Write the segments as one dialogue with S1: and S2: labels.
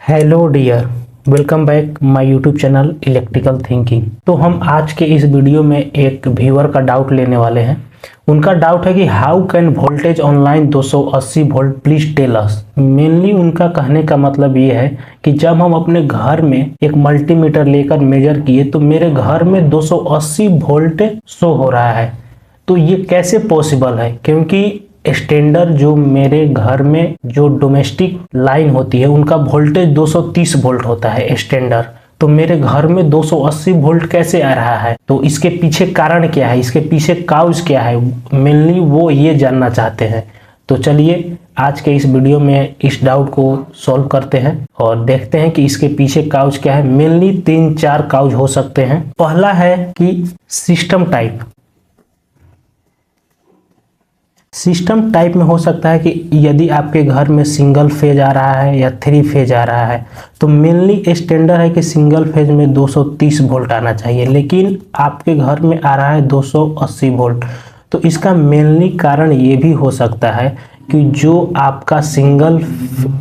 S1: Hello dear, welcome back my YouTube channel electrical thinking. तो हम आज के इस वीडियो में एक व्यूअर का डाउट लेने वाले हैं। उनका डाउट है कि how can voltage online 280 volt please tell us. Mainly उनका कहने का मतलब ये है कि जब हम अपने घर में एक मल्टीमीटर लेकर मेजर किए तो मेरे घर में 280 वोल्ट शो हो रहा है। तो ये कैसे पॉसिबल है, क्योंकि स्टैंडर्ड जो मेरे घर में जो डोमेस्टिक लाइन होती है उनका वोल्टेज 230 वोल्ट होता है स्टैंडर्ड। तो मेरे घर में 280 वोल्ट कैसे आ रहा है? तो इसके पीछे कारण क्या है, इसके पीछे काउज क्या है, मेनली वो ये जानना चाहते हैं। तो चलिए आज के इस वीडियो में इस डाउट को सॉल्व करते हैं और देखते हैं कि इसके पीछे काउज क्या है। मेनली 3-4 काउज हो सकते हैं। पहला है कि सिस्टम टाइप। सिस्टम टाइप में हो सकता है कि यदि आपके घर में सिंगल फेज आ रहा है या 3 फेज आ रहा है तो मेनली स्टैंडर्ड है कि सिंगल फेज में 230 वोल्ट आना चाहिए, लेकिन आपके घर में आ रहा है 280 वोल्ट। तो इसका मेनली कारण ये भी हो सकता है कि जो आपका सिंगल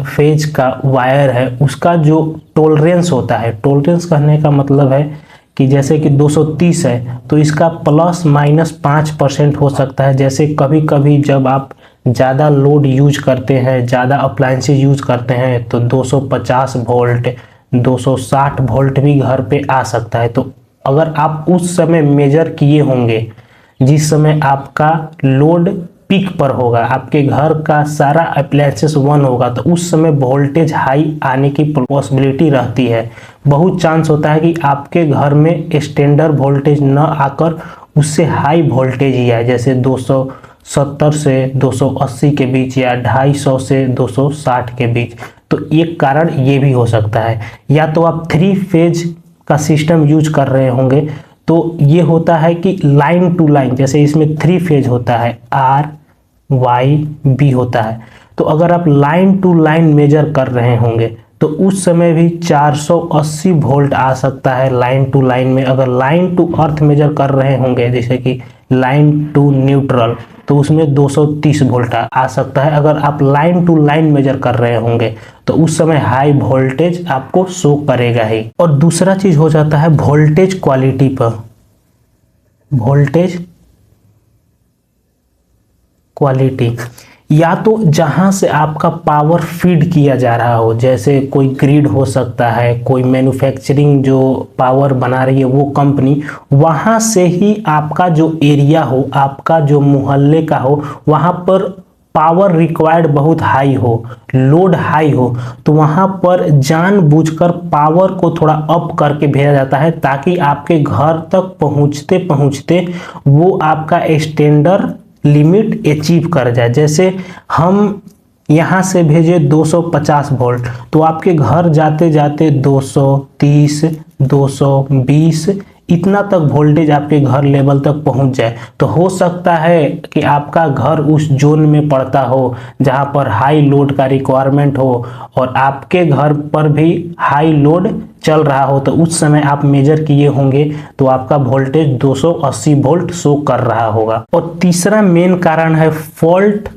S1: फेज का वायर है उसका जो टॉलरेंस होता है, टॉलरेंस कहने का मतलब है कि जैसे कि 230 है तो इसका ±5% हो सकता है। जैसे कभी कभी जब आप ज़्यादा लोड यूज करते हैं, ज़्यादा अप्लायंसेज यूज करते हैं तो 250 वोल्ट 260 वोल्ट भी घर पे आ सकता है। तो अगर आप उस समय मेजर किए होंगे जिस समय आपका लोड पीक पर होगा, आपके घर का सारा अप्लायंसेस 1 होगा, तो उस समय वोल्टेज हाई आने की पॉसिबिलिटी रहती है। बहुत चांस होता है कि आपके घर में स्टैंडर्ड वोल्टेज न आकर उससे हाई वोल्टेज ही आए, जैसे 270 से 280 के बीच या 250 से 260 के बीच। तो एक कारण ये भी हो सकता है। या तो आप 3 फेज का सिस्टम यूज कर रहे होंगे तो ये होता है कि लाइन टू लाइन, जैसे इसमें 3 फेज होता है, आर वाई बी होता है। तो अगर आप लाइन टू लाइन मेजर कर रहे होंगे तो उस समय भी 480 वोल्ट आ सकता है लाइन टू लाइन में। अगर लाइन टू अर्थ मेजर कर रहे होंगे जैसे कि लाइन टू न्यूट्रल तो उसमें 230 वोल्ट आ सकता है। अगर आप लाइन टू लाइन मेजर कर रहे होंगे तो उस समय हाई वोल्टेज आपको शो करेगा ही। और दूसरा चीज हो जाता है वोल्टेज क्वालिटी पर। वोल्टेज क्वालिटी, या तो जहां से आपका पावर फीड किया जा रहा हो, जैसे कोई ग्रिड हो सकता है, कोई मैन्युफैक्चरिंग जो पावर बना रही है वो कंपनी, वहां से ही आपका जो एरिया हो, आपका जो मोहल्ले का हो, वहां पर पावर रिक्वायर्ड बहुत हाई हो, लोड हाई हो, तो वहां पर जानबूझकर पावर को थोड़ा अप करके भेजा जाता है ताकि आपके घर तक पहुंचते पहुंचते वो आपका स्टैंडर्ड लिमिट अचीव कर जाए। जैसे हम यहाँ से भेजे 250 वोल्ट तो आपके घर जाते जाते 230 220 इतना तक वोल्टेज आपके घर लेवल तक पहुंच जाए। तो हो सकता है कि आपका घर उस जोन में पड़ता हो जहां पर हाई लोड का रिक्वायरमेंट हो और आपके घर पर भी हाई लोड चल रहा हो, तो उस समय आप मेजर किए होंगे तो आपका वोल्टेज 280 वोल्ट शो कर रहा होगा। और तीसरा मेन कारण है फॉल्ट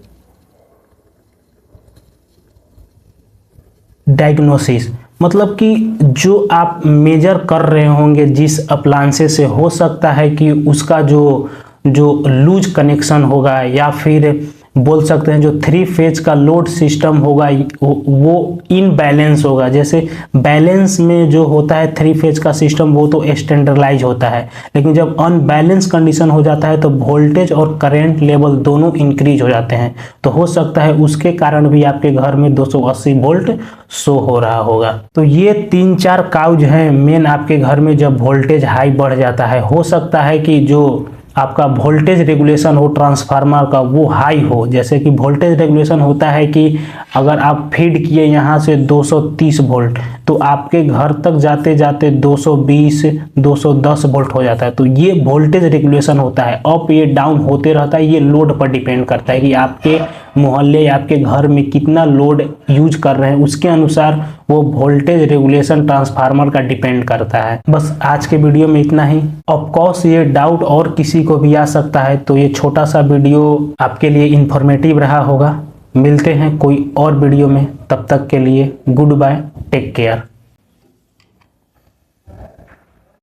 S1: डायग्नोसिस। मतलब कि जो आप मेजर कर रहे होंगे जिस अप्लायंसेस से, हो सकता है कि उसका जो लूज कनेक्शन होगा या फिर बोल सकते हैं जो 3 फेज का लोड सिस्टम होगा वो इनबैलेंस होगा। जैसे बैलेंस में जो होता है 3 फेज का सिस्टम वो तो स्टैंडर्डाइज होता है, लेकिन जब अनबैलेंस कंडीशन हो जाता है तो वोल्टेज और करंट लेवल दोनों इंक्रीज हो जाते हैं। तो हो सकता है उसके कारण भी आपके घर में 280 वोल्ट शो हो रहा होगा। तो ये 3-4 काउज हैं मेन आपके घर में जब वोल्टेज हाई बढ़ जाता है। हो सकता है कि जो आपका वोल्टेज रेगुलेशन हो ट्रांसफार्मर का वो हाई हो। जैसे कि वोल्टेज रेगुलेशन होता है कि अगर आप फीड किए यहाँ से 230 वोल्ट तो आपके घर तक जाते जाते 220 210 वोल्ट हो जाता है। तो ये वोल्टेज रेगुलेशन होता है, अप ये डाउन होते रहता है। ये लोड पर डिपेंड करता है कि आपके मोहल्ले या आपके घर में कितना लोड यूज कर रहे हैं, उसके अनुसार वो वोल्टेज रेगुलेशन ट्रांसफार्मर का डिपेंड करता है। बस आज के वीडियो में इतना ही। ऑफ कोर्स ये डाउट और किसी को भी आ सकता है, तो ये छोटा सा वीडियो आपके लिए इंफॉर्मेटिव रहा होगा। मिलते हैं कोई और वीडियो में, तब तक के लिए गुड बाय, टेक केयर।